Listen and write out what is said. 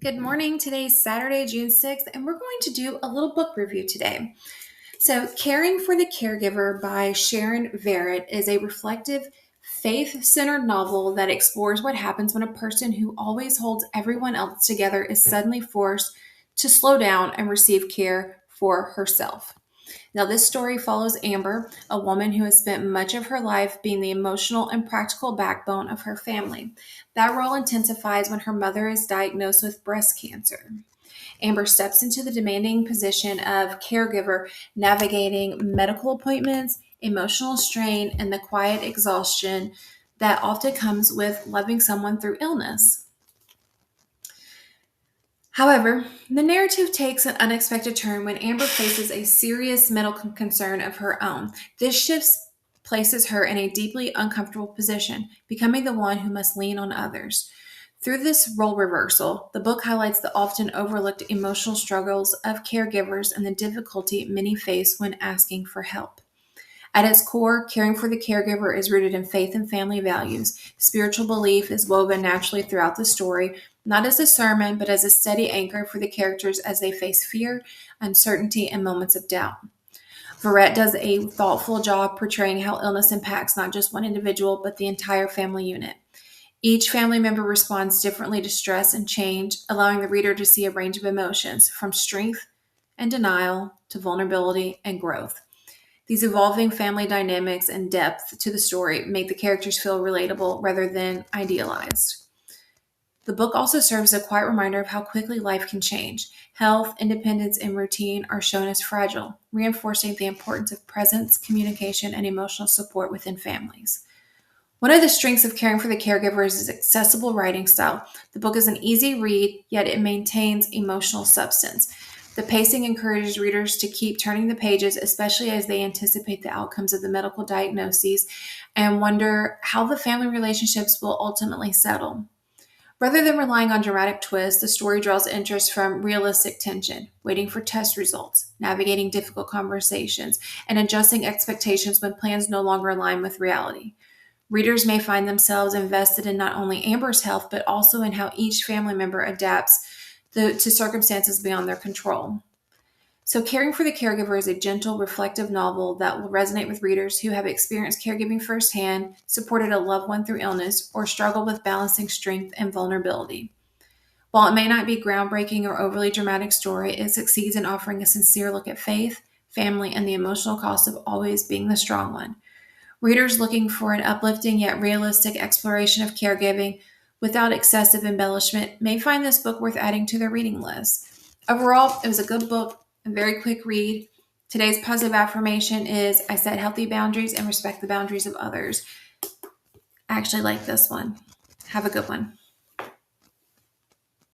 Good morning. Today's Saturday, June 6th, and we're going to do a little book review today. So, Caring for the Caregiver by Sharon Verrett is a reflective, faith centered novel that explores what happens when a person who always holds everyone else together is suddenly forced to slow down and receive care for herself. Now, this story follows Amber, a woman who has spent much of her life being the emotional and practical backbone of her family. That role intensifies when her mother is diagnosed with breast cancer. Amber steps into the demanding position of caregiver, navigating medical appointments, emotional strain, and the quiet exhaustion that often comes with loving someone through illness. However, the narrative takes an unexpected turn when Amber faces a serious medical concern of her own. This shift places her in a deeply uncomfortable position, becoming the one who must lean on others. Through this role reversal, the book highlights the often overlooked emotional struggles of caregivers and the difficulty many face when asking for help. At its core, caring for the caregiver is rooted in faith and family values. Spiritual belief is woven naturally throughout the story, not as a sermon, but as a steady anchor for the characters as they face fear, uncertainty, and moments of doubt. Verrett does a thoughtful job portraying how illness impacts not just one individual, but the entire family unit. Each family member responds differently to stress and change, allowing the reader to see a range of emotions, from strength and denial to vulnerability and growth. These evolving family dynamics and depth to the story make the characters feel relatable rather than idealized. The book also serves as a quiet reminder of how quickly life can change. Health, independence, and routine are shown as fragile, reinforcing the importance of presence, communication, and emotional support within families. One of the strengths of Caring for the Caregiver is its accessible writing style. The book is an easy read, yet it maintains emotional substance. The pacing encourages readers to keep turning the pages, especially as they anticipate the outcomes of the medical diagnoses and wonder how the family relationships will ultimately settle. Rather than relying on dramatic twists, the story draws interest from realistic tension, waiting for test results, navigating difficult conversations, and adjusting expectations when plans no longer align with reality. Readers may find themselves invested in not only Amber's health, but also in how each family member adapts to circumstances beyond their control. So, Caring for the Caregiver is a gentle, reflective novel that will resonate with readers who have experienced caregiving firsthand, supported a loved one through illness, or struggled with balancing strength and vulnerability. While it may not be groundbreaking or overly dramatic story, it succeeds in offering a sincere look at faith, family, and the emotional cost of always being the strong one. Readers looking for an uplifting yet realistic exploration of caregiving without excessive embellishment may find this book worth adding to their reading list. Overall, it was a good book, a very quick read. Today's positive affirmation is I set healthy boundaries and respect the boundaries of others. I actually like this one. Have a good one.